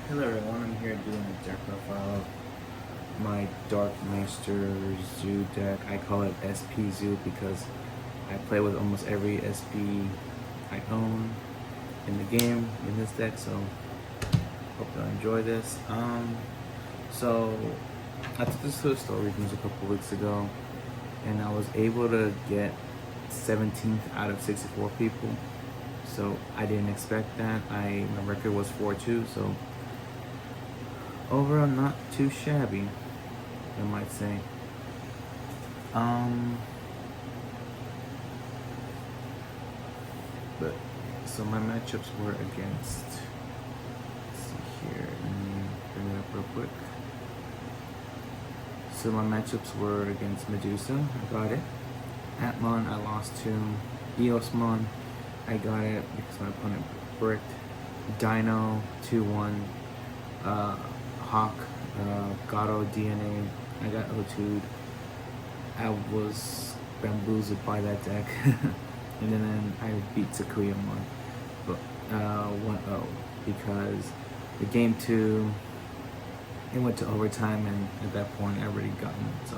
Hello everyone, I'm here doing a deck profile of my Dark Master Zoo deck. I call it SP Zoo because I play with almost every SP I own in the game in this deck, so hope you'll enjoy this. So I took this to the store reviews a couple weeks ago and I was able to get 17th out of 64 people. So I didn't expect that. My record was 4-2, so overall not too shabby, I might say. But so my matchups were against, let's see here, let me bring it up real quick. So my matchups were against Medusa, I got it. Atmon, I lost to. Eosmon, I got it because my opponent bricked. Dino, 2-1. Hawk, Gato DNA, I got O2'd. I was bamboozled by that deck. And then I beat Sakuyamon, but 1-0 because the game 2, it went to overtime, and at that point I already gotten it, so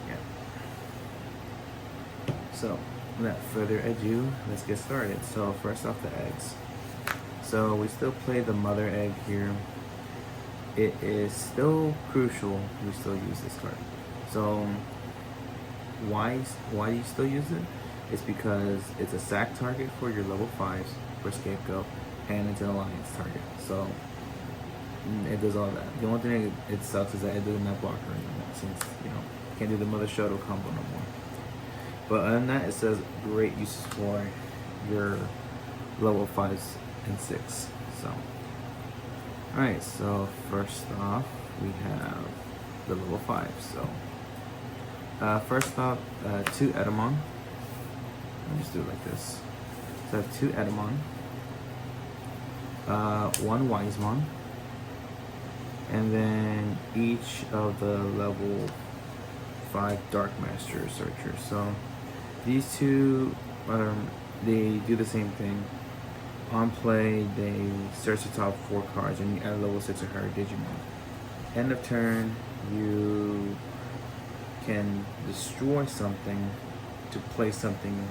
yeah. So without further ado, let's get started. So first off, the eggs. So we still play the mother egg here. It is still crucial we still use this card. So why do you still use it? It's because it's a sack target for your level 5s for Scapegoat, and it's an alliance target. So it does all that. The only thing it sucks is that it doesn't have blocker anymore, since you can't do the Mother Shoto combo no more. But other than that, it says great uses for your level 5s and 6. So alright, so first off, we have the level 5. So first off, 2 Edamon. Let me just do it like this. So I have 2 Edamon, 1 Wisemon, and then each of the level 5 Dark Master Searchers. So these two, they do the same thing. On play, they search the top 4 cards and you add a level 6 or higher Digimon. End of turn, you can destroy something to play something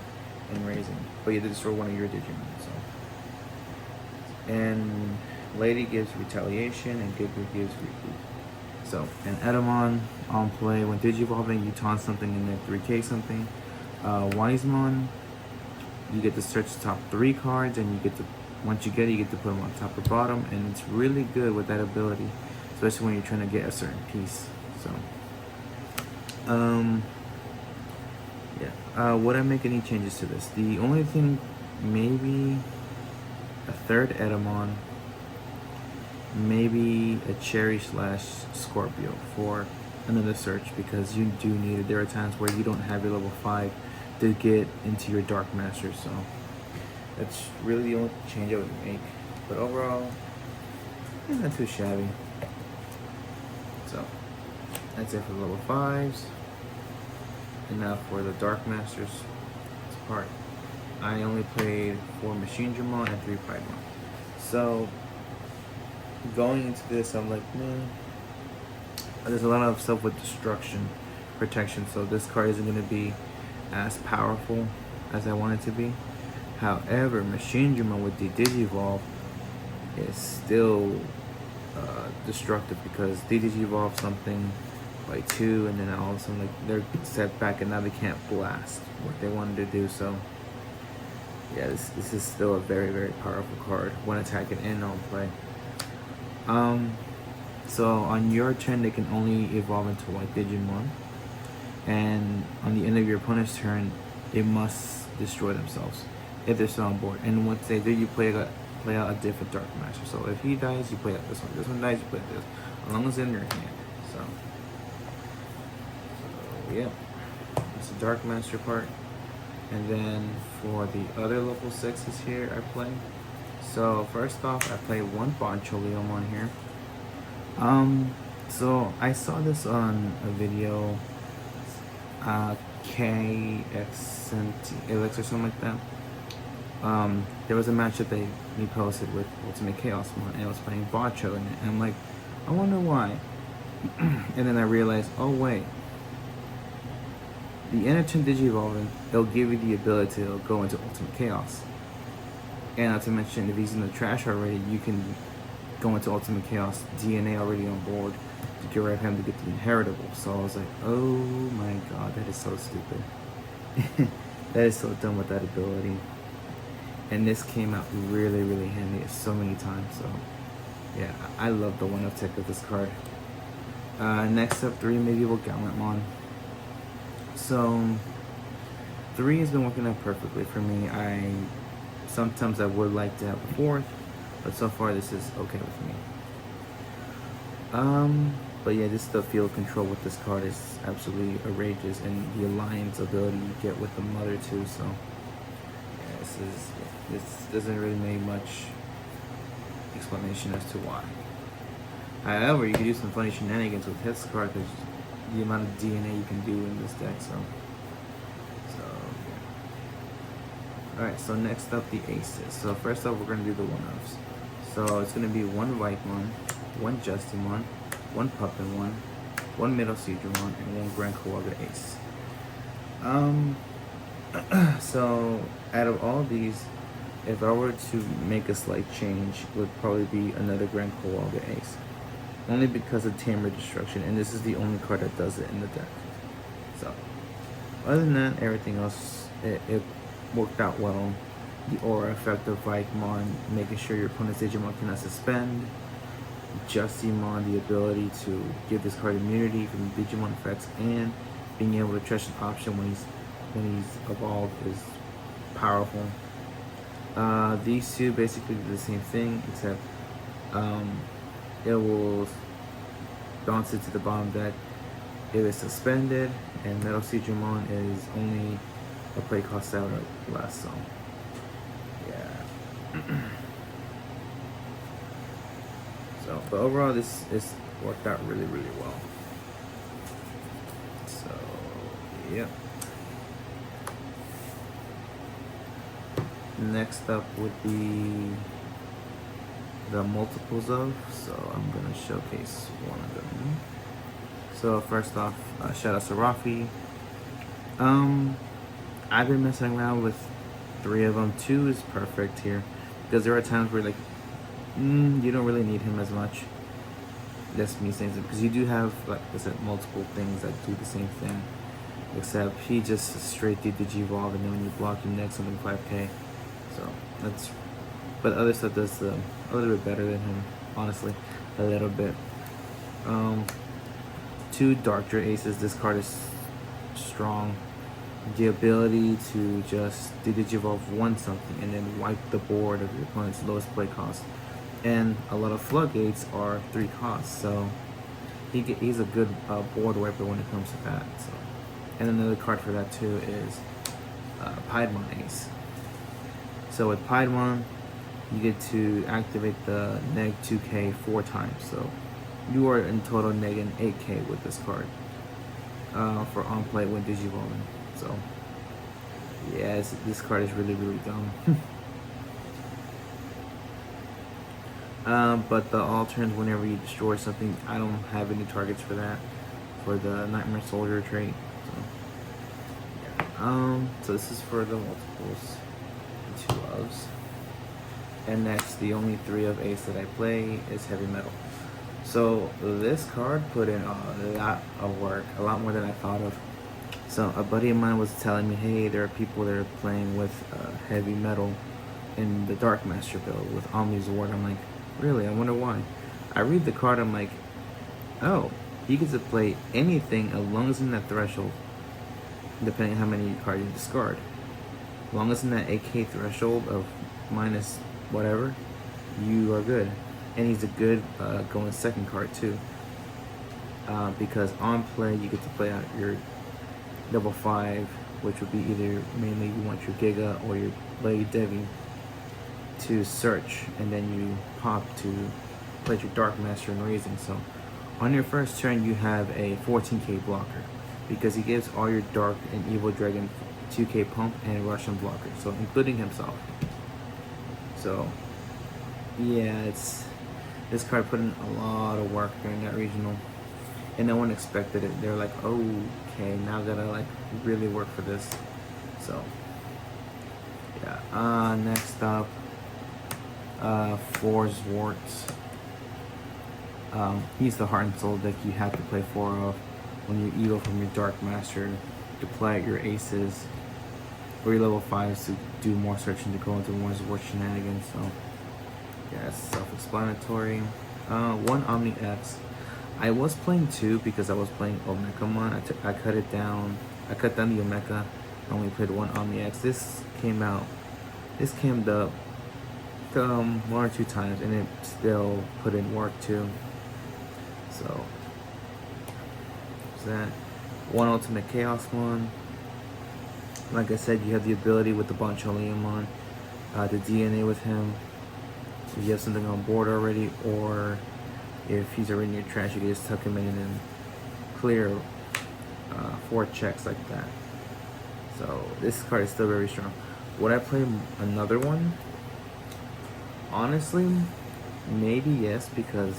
in Raising, but you have to destroy one of your Digimon. So, and Lady gives Retaliation and Giga gives Reboot. So, an Edamon on play, when Digivolving, you taunt something and then 3K something. Wisemon, you get to search the top 3 cards, and you get to, once you get it, you get to put them on top or bottom, and it's really good with that ability, especially when you're trying to get a certain piece. So, yeah. Would I make any changes to this? The only thing, maybe a 3rd Edamon, maybe a Cherry / Scorpio for another search, because you do need it. There are times where you don't have your level 5 to get into your Dark Master, so that's really the only change I would make. But overall, not too shabby. So that's it for the level 5s. And now for the Dark Masters part. I only played 4 Machinedramon and 3 Piedmon. So going into this, I'm like, man, there's a lot of stuff with destruction, protection, so this card isn't going to be as powerful as I want it to be. However, Machinedramon with the Digivolve is still destructive, because they Digivolve something by 2, and then all of a sudden, like, they're set back and now they can't blast what they wanted to do. So yeah, this is still a very, very powerful card when attacking and on play. So on your turn, they can only evolve into White Digimon, and on the end of your opponent's turn, they must destroy themselves if they're still on board. And once they do, you play out a different Dark Master. So if he dies, you play out this one. This one dies, you play this, as long as it's in your hand. So yeah, that's the Dark Master part. And then for the other level 6s here, I play. So first off, I play 1 Boncholeomon here. So I saw this on a video, KXNT Alex or something like that. there was a matchup they he posted with Ultimate Chaos Mon, and I was playing Bacho in it, and I'm like, I wonder why. And then I realized, oh wait, the Inner Turn Digivolving, it'll give you the ability to go into Ultimate Chaos. And not to mention, if he's in the trash already, you can go into Ultimate Chaos, DNA already on board, to get rid of him to get the Inheritable. So I was like, oh my god, that is so stupid. That is so dumb with that ability. And this came out really, really handy so many times. So yeah, I love the one-up tech of this card. Next up, 3 Medieval Gallantmon. So 3 has been working out perfectly for me. Sometimes I would like to have a 4th, but so far this is okay with me. But yeah, just the field control with this card is absolutely outrageous, and the alliance ability you get with the mother too. So yeah, this doesn't really make much explanation as to why. However, you can do some funny shenanigans with his card because the amount of DNA you can do in this deck. So yeah. Alright, so next up, the aces. So first up, we're going to do the one-offs. So it's going to be 1 Vikemon, 1 Justimon, 1 Puppetmon, 1 Metal Seedramon, and 1 Grand Koaga Ace. So out of all these, if I were to make a slight change, it would probably be another Grand Koaga Ace. Only because of Tamer Destruction, and this is the only card that does it in the deck. So, other than that, everything else, it worked out well. The aura effect of Vikemon, making sure your opponent's Digimon cannot suspend. Justimon, the ability to give this card immunity from Digimon effects, and being able to trust an option when he's evolved is powerful. These two basically do the same thing, except it will bounce it to the bottom deck if it's suspended, and Metal Seedramon is only a play cost out or less, so yeah. So, but overall this worked out really, really well. So, yep. Next up would be the multiples of, so I'm gonna showcase one of them. So first off, shout out to Rafi. I've been messing around with 3 of them. 2 is perfect here because there are times where like you don't really need him as much. That's me saying it, because you do have, like I said, multiple things that do the same thing, except he just straight did Digivolve, and then when you block him next something 5k. So that's, but other stuff does a little bit better than him, honestly, a little bit. 2 Darkdrake Aces. This card is strong. The ability to just Digivolve 1 something and then wipe the board of your opponent's lowest play cost. And a lot of Floodgates are 3 costs, so he's a good board wiper when it comes to that. So, and another card for that too is Piedmon Ace. So with Piedmon, you get to activate the neg 2k 4 times. So you are in total negating 8k with this card for on play when Digivolving. So yeah, this card is really, really dumb. But the alterns, whenever you destroy something, I don't have any targets for that, for the Nightmare Soldier trait. So, yeah. So this is for the multiples, the 2 ofs. And next, the only 3 of Ace that I play is Heavy Metal. So this card put in a lot of work, a lot more than I thought of. So a buddy of mine was telling me, hey, there are people that are playing with Heavy Metal in the Dark Master build with Omni's Ward. I'm like, really? I wonder why. I read the card, I'm like, oh, he gets to play anything as long as in that threshold, depending on how many cards you discard. As long as in that AK threshold of minus whatever, you are good. And he's a good going second card too. Because on play, you get to play out your level 5, which would be either mainly you want your Giga or your Lady Devi to search, and then you pop to play your Dark Master and Raising. So on your first turn, you have a 14k blocker because he gives all your Dark and Evil Dragon 2K pump, and Russian blocker, so including himself. So yeah, this card put in a lot of work during that regional, and no one expected it. They were like, oh, okay, now I gotta like really work for this. So yeah. Next up, for Zwarts. He's the heart and soul deck you have to play 4 of when you evo from your Dark Master to play out your aces, or your level 5s to do more searching to go into more Zwart shenanigans. So yeah, it's self-explanatory. 1 Omni X. I was playing 2 because I was playing Omekamon. I cut it down. I cut down the Omeka. I only played 1 Omni X. This came up 1 or 2 times, and it still put in work too. So that 1 Ultimate Chaos one. Like I said, you have the ability with the Boncholiamon to DNA with him if you have something on board already, or if he's already in your trash, you can just tuck him in and clear 4 checks like that. So this card is still very strong. Would I play another one? Honestly, maybe yes, because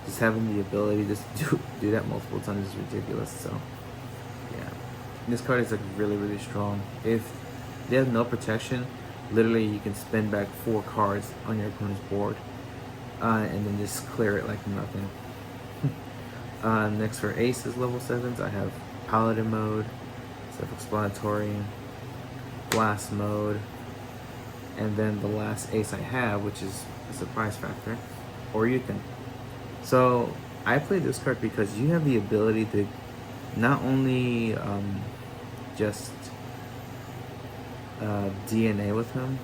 just having the ability just to do that multiple times is ridiculous. So yeah, this card is like really, really strong. If they have no protection, literally you can spin back 4 cards on your opponent's board, and then just clear it like nothing. Next for aces level 7s, I have Paladin mode, self-explanatory, blast mode, and then the last ace I have, which is a surprise factor, Oryuken. So I played this card because you have the ability to not only just DNA with him,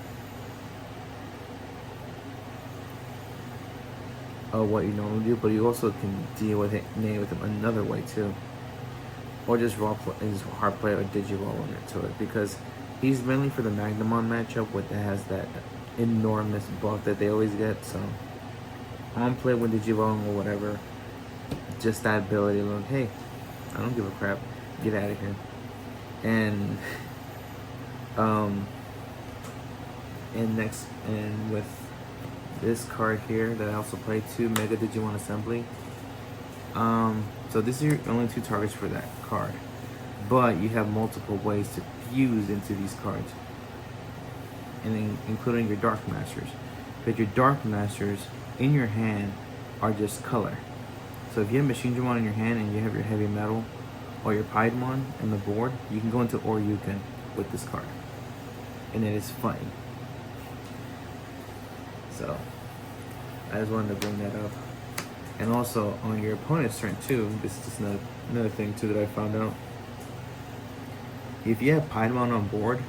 what you normally do, but you also can DNA with him another way too, or just raw play, just hard play or digiroll into it, because he's mainly for the Magnamon matchup, that has that enormous buff that they always get. So on play with digiroll or whatever, just that ability, like, hey, I don't give a crap, get out of here. And and with this card here that I also play 2 Mega Digimon Assembly. So these are your only 2 targets for that card, but you have multiple ways to fuse into these cards, and including your Dark Masters. But your Dark Masters in your hand are just color. So if you have Machinedramon in your hand and you have your Heavy Metal or your Piedmon in the board, you can go into Oryuken with this card, and it is funny. So I just wanted to bring that up. And also on your opponent's turn too, this is just another thing too that I found out. If you have Piedmon on board,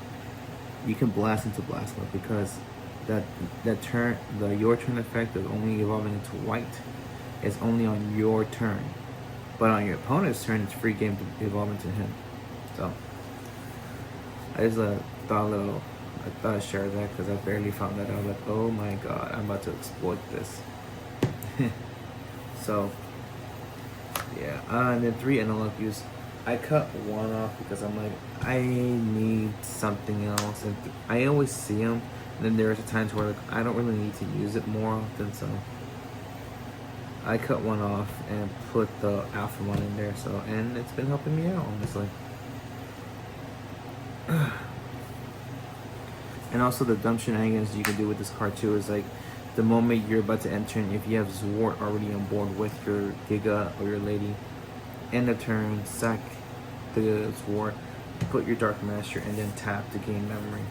you can blast into blast mode, because that turn, your turn effect of only evolving into white is only on your turn. But on your opponent's turn, it's free game to evolve into him. So I just thought I'd share that because I barely found that out. Like, oh my god, I'm about to exploit this. So yeah, and then 3 analog views. I cut 1 off because I'm like, I need something else, and I always see them. And then there's a times where like, I don't really need to use it more often, so I cut 1 off and put the Alphamon in there. So, and it's been helping me out, honestly. And also the dumb shenanigans you can do with this card too is like, the moment you're about to enter, if you have Zwart already on board with your Giga or your Lady, end of turn, sack the Zwart, put your Dark Master, and then tap to gain memory.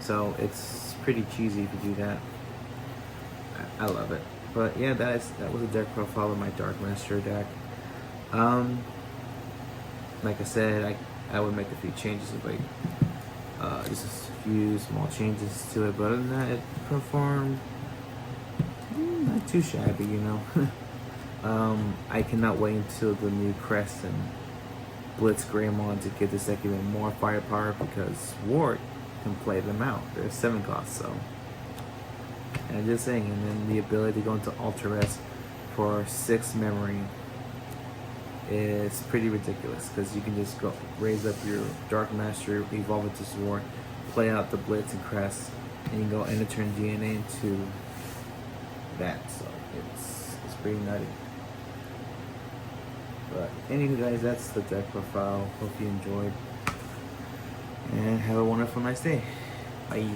So it's pretty cheesy if you do that. I love it. But yeah, that was a deck profile of my Dark Master deck. Like I said, I would make a few changes, like just a few small changes to it, but other than that, it performed not too shabby, you know. I cannot wait until the new Crest and Blitz Greymon to give this deck even more firepower, because Zwart can play them out. They're 7 costs, so. And I'm just saying, and then the ability to go into Ultra Rest for 6 memory is pretty ridiculous because you can just go raise up your Dark Master, evolve it to Sword, play out the Blitz and Crest, and you go end of turn DNA into that. So it's pretty nutty. But anyway, guys, that's the deck profile. Hope you enjoyed, and have a wonderful nice day. Bye.